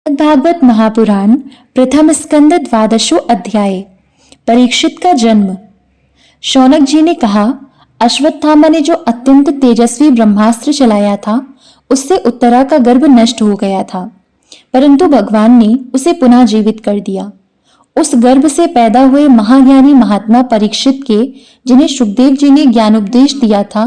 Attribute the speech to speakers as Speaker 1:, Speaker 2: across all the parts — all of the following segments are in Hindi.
Speaker 1: भागवत महापुराण प्रथम स्कंद द्वादशो अध्याय। परीक्षित का जन्म। शौनक जी ने कहा, अश्वत्थामा ने जो अत्यंत तेजस्वी ब्रह्मास्त्र चलाया था उससे उत्तरा का गर्भ नष्ट हो गया था, परंतु भगवान ने उसे पुनः जीवित कर दिया। उस गर्भ से पैदा हुए महाज्ञानी महात्मा परीक्षित के, जिन्हें सुखदेव जी ने ज्ञानोपदेश दिया था,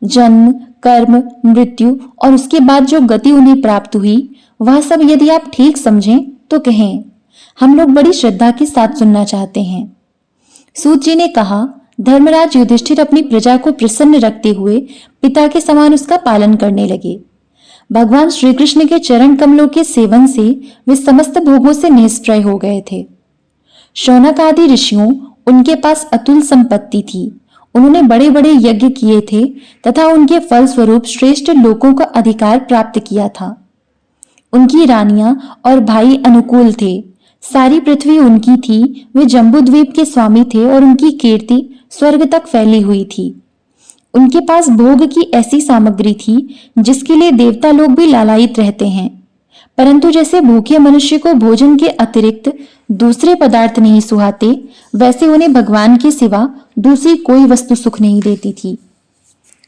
Speaker 1: जन्म, कर्म, मृत्यु और उसके बाद जो गति उन्हें प्राप्त हुई, वह सब यदि आप ठीक समझें तो कहें। हम लोग बड़ी श्रद्धा के साथ सुनना चाहते हैं। सूत जी ने कहा, धर्मराज युधिष्ठिर अपनी प्रजा को प्रसन्न रखते हुए पिता के समान उसका पालन करने लगे। भगवान श्री कृष्ण के चरण कमलों के सेवन से वे समस्त भोगों से निष्प्रय हो गए थे। शौनक आदि ऋषियों, उनके पास अतुल संपत्ति थी। उन्होंने बड़े बड़े यज्ञ किए थे तथा उनके फल स्वरूप श्रेष्ठ लोकों का अधिकार प्राप्त किया था। उनकी रानियां और भाई अनुकूल थे। सारी पृथ्वी उनकी थी। वे जम्बूद्वीप के स्वामी थे और उनकी कीर्ति स्वर्ग तक फैली हुई थी। उनके पास भोग की ऐसी सामग्री थी जिसके लिए देवता लोग भी लालायित रहते हैं, परंतु जैसे भूखे मनुष्य को भोजन के अतिरिक्त दूसरे पदार्थ नहीं सुहाते, वैसे उन्हें भगवान के सिवा दूसरी कोई वस्तु सुख नहीं देती थी।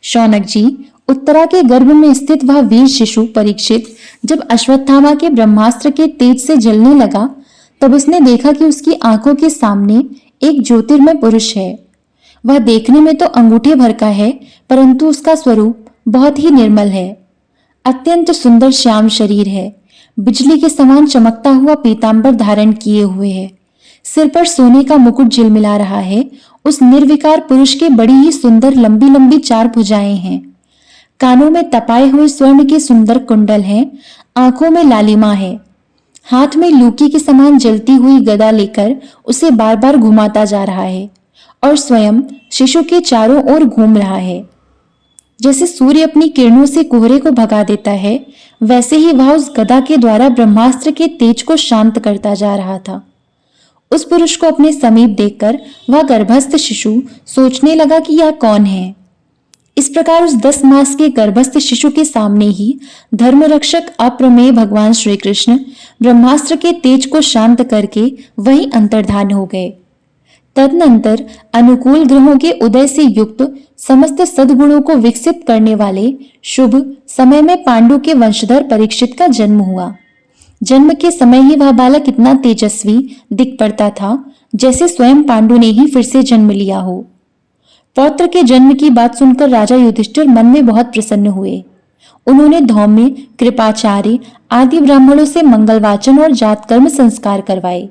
Speaker 1: शौनक जी, उत्तरा के गर्भ में स्थित वह वीर शिशु परीक्षित जब अश्वत्थामा के ब्रह्मास्त्र के तेज से जलने लगा, तब उसने देखा कि उसकी आंखों के सामने एक ज्योतिर्मय पुरुष है। वह देखने में तो अंगूठे भर का है, परंतु उसका स्वरूप बहुत ही निर्मल है। अत्यंत सुंदर श्याम शरीर है। बिजली के समान चमकता हुआ पीतांबर धारण किए हुए है। सिर पर सोने का मुकुट झिलमिला रहा है। उस निर्विकार पुरुष के बड़ी ही सुंदर लंबी लंबी 4 भुजाएं हैं। कानों में तपाए हुए स्वर्ण के सुंदर कुंडल हैं। आंखों में लालिमा है। हाथ में लूकी के समान जलती हुई गदा लेकर उसे बार बार घुमाता जा रहा है और स्वयं शिशु के चारों ओर घूम रहा है। जैसे सूर्य अपनी किरणों से कोहरे को भगा देता है, वैसे ही वह उस गदा के द्वारा ब्रह्मास्त्र के तेज को शांत करता जा रहा था। उस पुरुष को अपने समीप देखकर वह गर्भस्थ शिशु सोचने लगा कि यह कौन है। इस प्रकार उस 10 मास के गर्भस्थ शिशु के सामने ही धर्मरक्षक अप्रमेय भगवान श्री कृष्ण ब्रह्मास्त्र के तेज को शांत करके वहीं अंतर्धान हो गए। तदनंतर अनुकूल ग्रहों के उदय से युक्त समस्त सद्गुणों को विकसित करने वाले शुभ समय में पांडु के वंशधर परीक्षित का जन्म हुआ। जन्म के समय ही वह बालक इतना तेजस्वी दिख पड़ता था जैसे स्वयं पांडु ने ही फिर से जन्म लिया हो। पौत्र के जन्म की बात सुनकर राजा युधिष्ठिर मन में बहुत प्रसन्न हुए। उन्होंने धौम्य, कृपाचार्य आदि ब्राह्मणों से मंगलवाचन और जातकर्म संस्कार करवाए।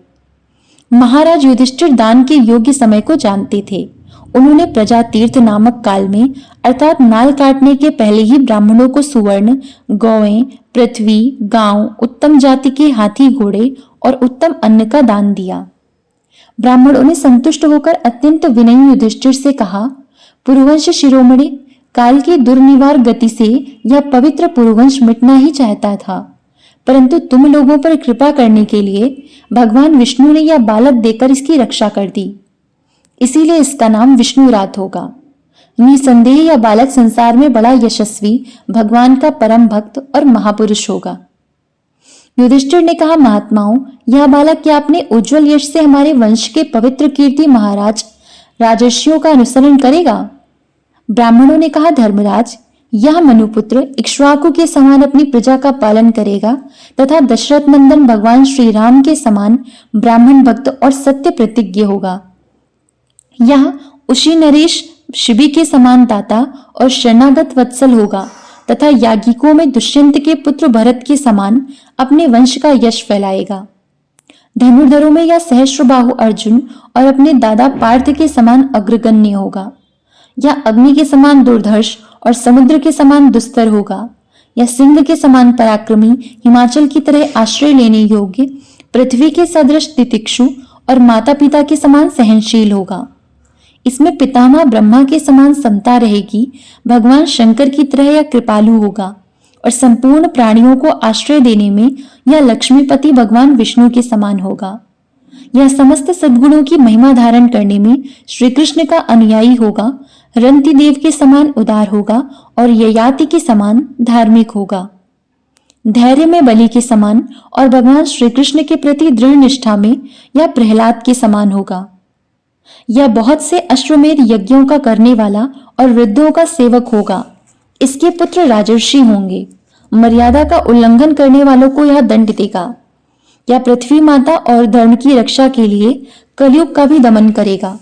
Speaker 1: महाराज युधिष्ठिर दान के योग्य समय को जानते थे। उन्होंने प्रजा तीर्थ नामक काल में, अर्थात नाल काटने के पहले ही ब्राह्मणों को सुवर्ण, गौएं, पृथ्वी, गांव, उत्तम जाति के हाथी घोड़े और उत्तम अन्न का दान दिया। ब्राह्मणों ने संतुष्ट होकर अत्यंत विनयी युधिष्ठिर से कहा, पुरुवंश शिरोमणि, काल की दुर्निवार गति से यह पवित्र पुरुवंश मिटना ही चाहता था, परंतु तुम लोगों पर कृपा करने के लिए भगवान विष्णु ने यह बालक देकर इसकी रक्षा कर दी। इसीलिए इसका नाम विष्णुरात होगा। निसंदेह यह बालक संसार में बड़ा यशस्वी, भगवान का परम भक्त और महापुरुष होगा। युधिष्ठिर ने कहा, महात्माओं, यह बालक क्या अपने उज्जवल यश से हमारे वंश के पवित्र कीर्ति महाराज राजर्षियों का अनुसरण करेगा? ब्राह्मणों ने कहा, धर्मराज, यह मनुपुत्र इक्ष्वाकु के समान अपनी प्रजा का पालन करेगा तथा दशरथ नंदन भगवान श्री राम के समान ब्राह्मण भक्त और सत्य प्रतिज्ञ होगा। यह उशी नरेश शिबी के समान दाता और शरणागत वत्सल होगा तथा याज्ञिकों में दुष्यंत के पुत्र भरत के समान अपने वंश का यश फैलाएगा। धनुर्धरों में यह सहस्त्रबाहु अर्जुन और अपने दादा पार्थ के समान अग्रगण्य होगा। यह अग्नि के समान दुर्धर्ष और समुद्र के समान दुस्तर होगा। यह सिंह के समान पराक्रमी, हिमाचल की तरह आश्रय लेने योग्य, पृथ्वी के सदृश तितिक्षु और माता पिता के समान सहनशील होगा। इसमें पितामह ब्रह्मा के समान समता रहेगी। भगवान शंकर की तरह यह कृपालु होगा और संपूर्ण प्राणियों को आश्रय देने में यह लक्ष्मीपति भगवान विष्णु के समान होगा। यह समस्त सद्गुणों की महिमा धारण करने में श्री कृष्ण का अनुयायी होगा। रंतिदेव के समान उदार होगा और ययाति के समान धार्मिक होगा। धैर्य में बलि के समान और भगवान श्री कृष्ण के प्रति दृढ़ निष्ठा में यह प्रहलाद के समान होगा। यह बहुत से अश्वमेध यज्ञों का करने वाला और वृद्धों का सेवक होगा। इसके पुत्र राजर्षि होंगे। मर्यादा का उल्लंघन करने वालों को यह दंड देगा। यह पृथ्वी माता और धर्म की रक्षा के लिए कलयुग का भी दमन करेगा।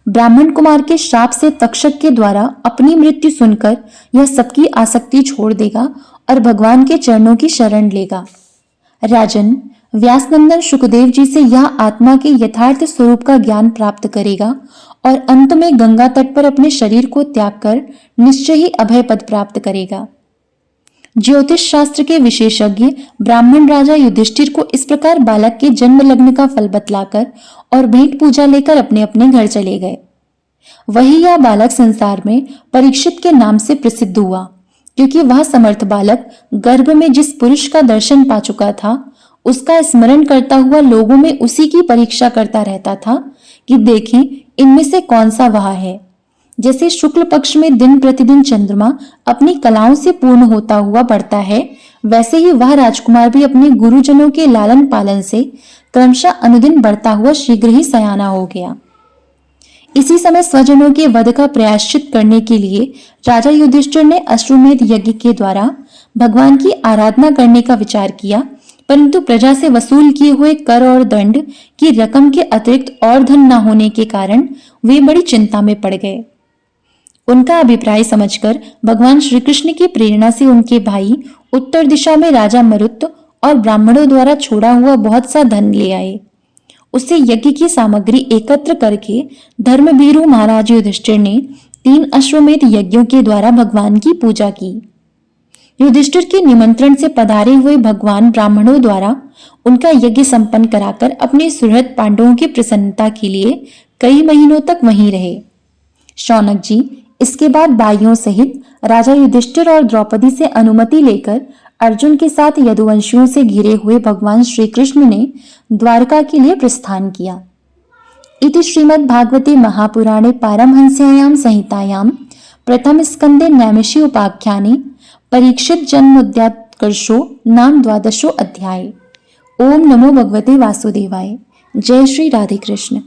Speaker 1: ब्राह्मण कुमार के श्राप से तक्षक के द्वारा अपनी मृत्यु सुनकर यह सबकी आसक्ति छोड़ देगा और भगवान के चरणों की शरण लेगा। राजन, व्यासनंदन शुकदेव जी से यह आत्मा के यथार्थ स्वरूप का ज्ञान प्राप्त करेगा और अंत में गंगा तट पर अपने शरीर को त्याग कर निश्चय ही अभय पद प्राप्त करेगा। ज्योतिष शास्त्र के विशेषज्ञ ब्राह्मण राजा युधिष्ठिर को इस प्रकार बालक के जन्म लग्न का फल बतलाकर और भेंट पूजा लेकर अपने अपने घर चले गए। वही यह बालक संसार में परीक्षित के नाम से प्रसिद्ध हुआ, क्योंकि वह समर्थ बालक गर्भ में जिस पुरुष का दर्शन पा चुका था उसका स्मरण करता हुआ लोगों में उसी की परीक्षा करता रहता था कि देखें इनमें से कौन सा वह है। जैसे शुक्ल पक्ष में दिन प्रतिदिन चंद्रमा अपनी कलाओं से पूर्ण होता हुआ बढ़ता है, वैसे ही वह राजकुमार भी अपने गुरुजनों के लालन पालन से क्रमशः अनुदिन बढ़ता हुआ शीघ्र ही सयाना हो गया। इसी समय स्वजनों के वध का प्रायश्चित करने के लिए राजा युधिष्ठिर ने अश्वमेध यज्ञ के द्वारा भगवान की आराधना करने का विचार किया, परंतु प्रजा से वसूल किए हुए कर और दंड की रकम के अतिरिक्त और धन न होने के कारण वे बड़ी चिंता में पड़ गए। उनका अभिप्राय समझकर भगवान श्री कृष्ण की प्रेरणा से उनके भाई उत्तर दिशा में राजा मरुत और ब्राह्मणों द्वारा छोड़ा हुआ बहुत सा धन ले आए। उससे यज्ञ की सामग्री एकत्र करके धर्मवीरू महाराज युधिष्ठिर ने 3 अश्वमेध यज्ञों के द्वारा भगवान की पूजा की। युधिष्ठिर के निमंत्रण से पधारे हुए भगवान ब्राह्मणों द्वारा उनका यज्ञ संपन्न कराकर अपने सुहृद पांडवों की प्रसन्नता के लिए कई महीनों तक वहीं रहे। शौनक जी इसके बाद भाइयों सहित राजा युधिष्ठिर और द्रौपदी से अनुमति लेकर अर्जुन के साथ यदुवंशियों से घिरे हुए भगवान श्री कृष्ण ने द्वारका के लिए प्रस्थान किया। इति श्रीमद् भागवते महापुराणे पारमहंस्यायां संहितायां प्रथम स्कंदे नैमिषि उपाख्याने परीक्षित जन्मोद्यात्कर्षो नाम 12 अध्याय। ओम नमो भगवते वासुदेवाय। जय श्री राधे कृष्ण।